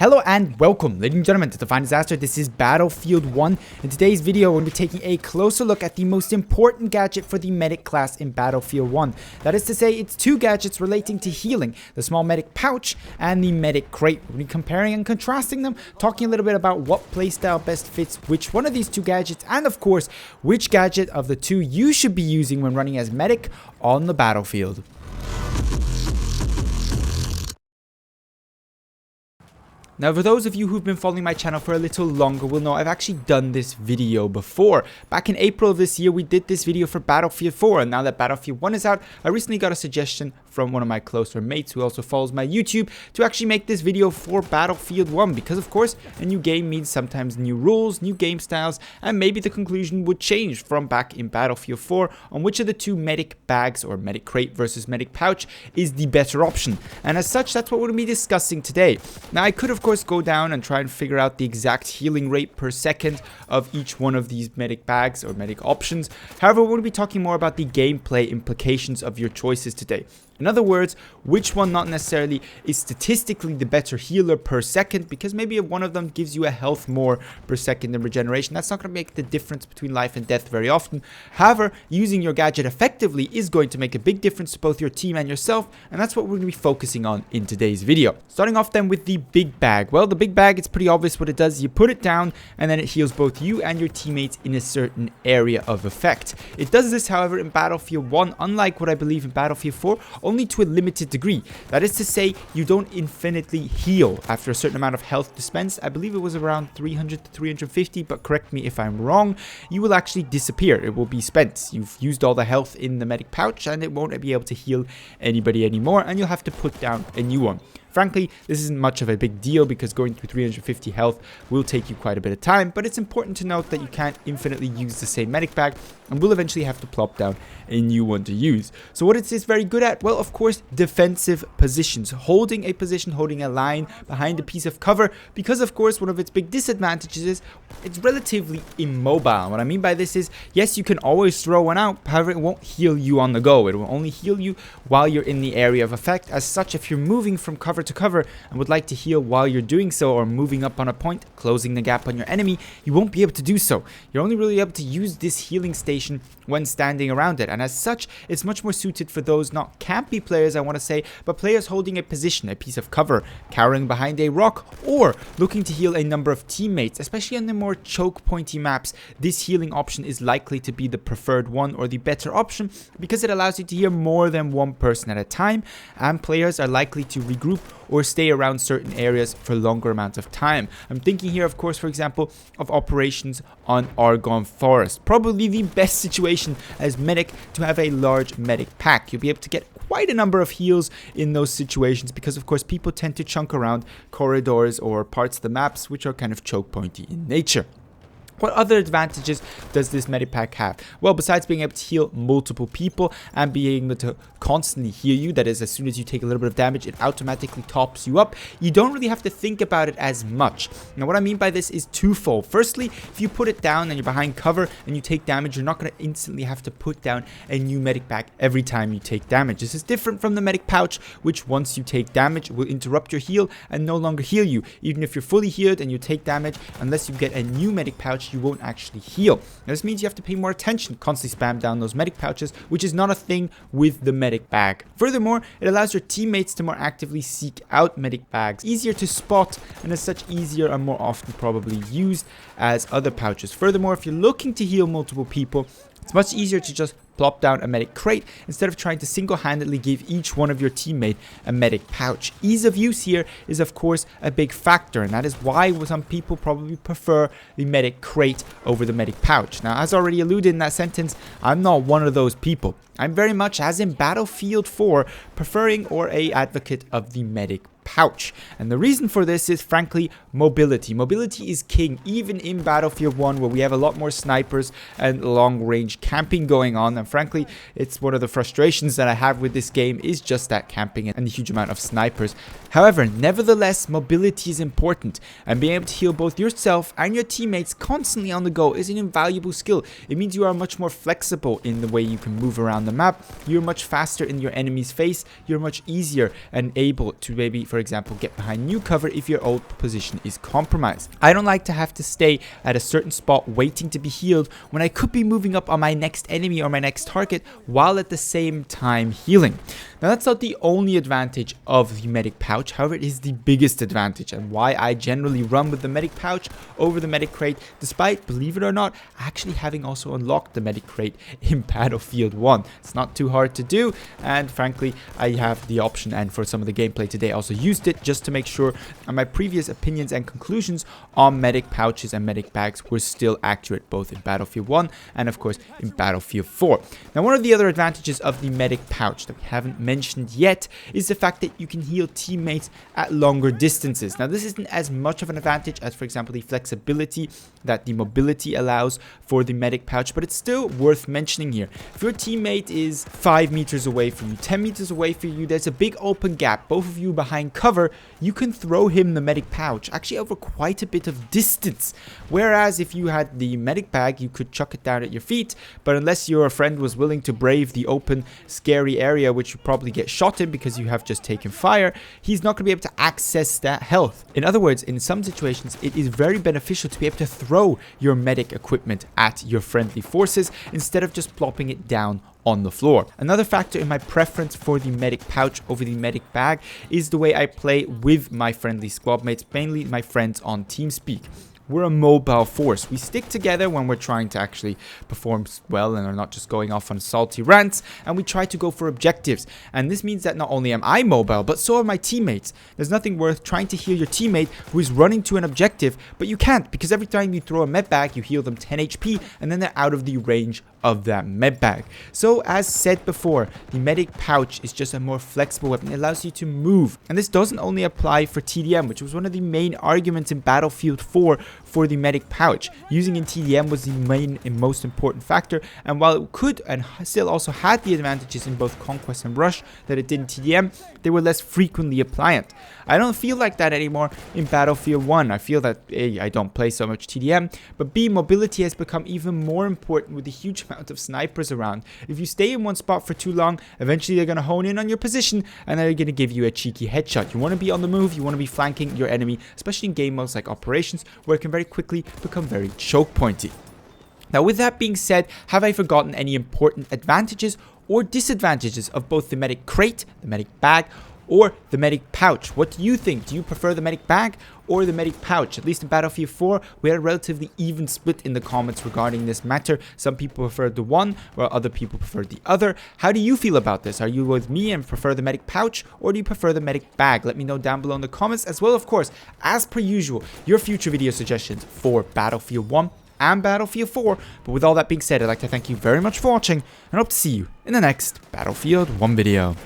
Hello and welcome, ladies and gentlemen, to Define Disaster. This is Battlefield 1. In today's video, we're going to be taking a closer look at the most important gadget for the medic class in Battlefield 1. That is to say, it's two gadgets relating to healing, the small medic pouch and the medic crate. We're going to be comparing and contrasting them, talking a little bit about what playstyle best fits which one of these two gadgets, and of course, which gadget of the two you should be using when running as medic on the battlefield. Now, for those of you who've been following my channel for a little longer will know I've actually done this video before. Back in April of this year, we did this video for Battlefield 4, and now that Battlefield 1 is out, I recently got a suggestion from one of my closer mates who also follows my YouTube to actually make this video for Battlefield 1 because, of course, a new game means sometimes new rules, new game styles, and maybe the conclusion would change from back in Battlefield 4 on which of the two medic bags or medic crate versus medic pouch is the better option. And as such, that's what we're going to be discussing today. Now, I could, of course, go down and try and figure out the exact healing rate per second of each one of these medic bags or medic options. However, we're going to be talking more about the gameplay implications of your choices today. In other words, which one not necessarily is statistically the better healer per second, because maybe if one of them gives you a health more per second in regeneration, that's not going to make the difference between life and death very often. However, using your gadget effectively is going to make a big difference to both your team and yourself, and that's what we're going to be focusing on in today's video. Starting off then with the big bag. Well, the big bag, it's pretty obvious what it does. You put it down and then it heals both you and your teammates in a certain area of effect. It does this, however, in Battlefield 1, unlike what I believe in Battlefield 4, only to a limited degree. That is to say, you don't infinitely heal after a certain amount of health dispensed. I believe it was around 300 to 350, but correct me if I'm wrong. You will actually disappear. It will be spent. You've used all the health in the medic pouch and it won't be able to heal anybody anymore, and you'll have to put down a new one. Frankly, this isn't much of a big deal because going through 350 health will take you quite a bit of time, but it's important to note that you can't infinitely use the same medic bag and will eventually have to plop down a new one to use. So what is this very good at? Well, of course, defensive positions. Holding a position, holding a line behind a piece of cover, because of course one of its big disadvantages is it's relatively immobile. What I mean by this is, yes, you can always throw one out, however, it won't heal you on the go. It will only heal you while you're in the area of effect. As such, if you're moving from cover to cover and would like to heal while you're doing so, or moving up on a point, closing the gap on your enemy, you won't be able to do so. You're only really able to use this healing station when standing around it, and as such, it's much more suited for those not campy players, I want to say, but players holding a position, a piece of cover, cowering behind a rock, or looking to heal a number of teammates. Especially on the more choke pointy maps, this healing option is likely to be the preferred one or the better option because it allows you to heal more than one person at a time, and players are likely to regroup or stay around certain areas for longer amounts of time. I'm thinking here, of course, for example, of operations on Argonne Forest. Probably the best situation as medic to have a large medic pack. You'll be able to get quite a number of heals in those situations because, of course, people tend to chunk around corridors or parts of the maps which are kind of choke pointy in nature. What other advantages does this medipack have? Well, besides being able to heal multiple people and being able to constantly heal you, that is, as soon as you take a little bit of damage, it automatically tops you up, you don't really have to think about it as much. Now, what I mean by this is twofold. Firstly, if you put it down and you're behind cover and you take damage, you're not going to instantly have to put down a new medic pack every time you take damage. This is different from the medic pouch, which once you take damage will interrupt your heal and no longer heal you. Even if you're fully healed and you take damage, unless you get a new medic pouch, you won't actually heal. Now, this means you have to pay more attention, constantly spam down those medic pouches, which is not a thing with the medic bag. Furthermore, it allows your teammates to more actively seek out medic bags, easier to spot, and as such easier and more often probably used as other pouches. Furthermore, if you're looking to heal multiple people, it's much easier to just plop down a medic crate instead of trying to single-handedly give each one of your teammate a medic pouch. Ease of use here is of course a big factor, and that is why some people probably prefer the medic crate over the medic pouch. Now, as already alluded in that sentence, I'm not one of those people. I'm very much, as in Battlefield 4, preferring or a advocate of the medic pouch. And the reason for this is frankly mobility. Mobility is king even in Battlefield 1, where we have a lot more snipers and long range camping going on, and frankly it's one of the frustrations that I have with this game is just that camping and the huge amount of snipers. However, nevertheless, mobility is important, and being able to heal both yourself and your teammates constantly on the go is an invaluable skill. It means you are much more flexible in the way you can move around the map, you're much faster in your enemy's face, you're much easier and able to maybe for example, get behind new cover if your old position is compromised. I don't like to have to stay at a certain spot waiting to be healed when I could be moving up on my next enemy or my next target while at the same time healing. Now that's not the only advantage of the medic pouch, however it is the biggest advantage and why I generally run with the medic pouch over the medic crate, despite, believe it or not, actually having also unlocked the medic crate in Battlefield 1. It's not too hard to do, and frankly I have the option, and for some of the gameplay today I also used it just to make sure my previous opinions and conclusions on medic pouches and medic bags were still accurate, both in Battlefield 1 and of course in Battlefield 4. Now one of the other advantages of the medic pouch that we haven't mentioned yet is the fact that you can heal teammates at longer distances. Now this isn't as much of an advantage as, for example, the flexibility that the mobility allows for the medic pouch, but it's still worth mentioning here. If your teammate is 5 meters away from you, 10 meters away from you, there's a big open gap, both of you behind cover, you can throw him the medic pouch actually over quite a bit of distance. Whereas if you had the medic bag, you could chuck it down at your feet, but unless your friend was willing to brave the open scary area, which you probably get shot in because you have just taken fire, he's not going to be able to access that health. In other words, in some situations it is very beneficial to be able to throw your medic equipment at your friendly forces instead of just plopping it down on the floor. Another factor in my preference for the medic pouch over the medic bag is the way I play with my friendly squad mates, mainly my friends on TeamSpeak. We're a mobile force. We stick together when we're trying to actually perform well and are not just going off on salty rants, and we try to go for objectives. And this means that not only am I mobile, but so are my teammates. There's nothing worth trying to heal your teammate who is running to an objective, but you can't, because every time you throw a med bag, you heal them 10 HP, and then they're out of the range of that med bag. So as said before, the medic pouch is just a more flexible weapon. It allows you to move, and this doesn't only apply for TDM, which was one of the main arguments in Battlefield 4 for the medic pouch. Using in TDM was the main and most important factor, and while it could and still also had the advantages in both Conquest and Rush that it did in TDM, they were less frequently appliant. I don't feel like that anymore in Battlefield 1. I feel that A, I don't play so much TDM, but B, mobility has become even more important with the huge amount of snipers around. If you stay in one spot for too long, eventually they're going to hone in on your position and they're going to give you a cheeky headshot. You want to be on the move, you want to be flanking your enemy, especially in game modes like Operations, where it can very quickly become very choke pointy. Now with that being said, have I forgotten any important advantages or disadvantages of both the medic crate, the medic bag, or the medic pouch? What do you think? Do you prefer the medic bag or the medic pouch? At least in Battlefield 4, we had a relatively even split in the comments regarding this matter. Some people preferred the one, while other people preferred the other. How do you feel about this? Are you with me and prefer the medic pouch, or do you prefer the medic bag? Let me know down below in the comments, as well, of course, as per usual, your future video suggestions for Battlefield 1 and Battlefield 4. But with all that being said, I'd like to thank you very much for watching, and hope to see you in the next Battlefield 1 video.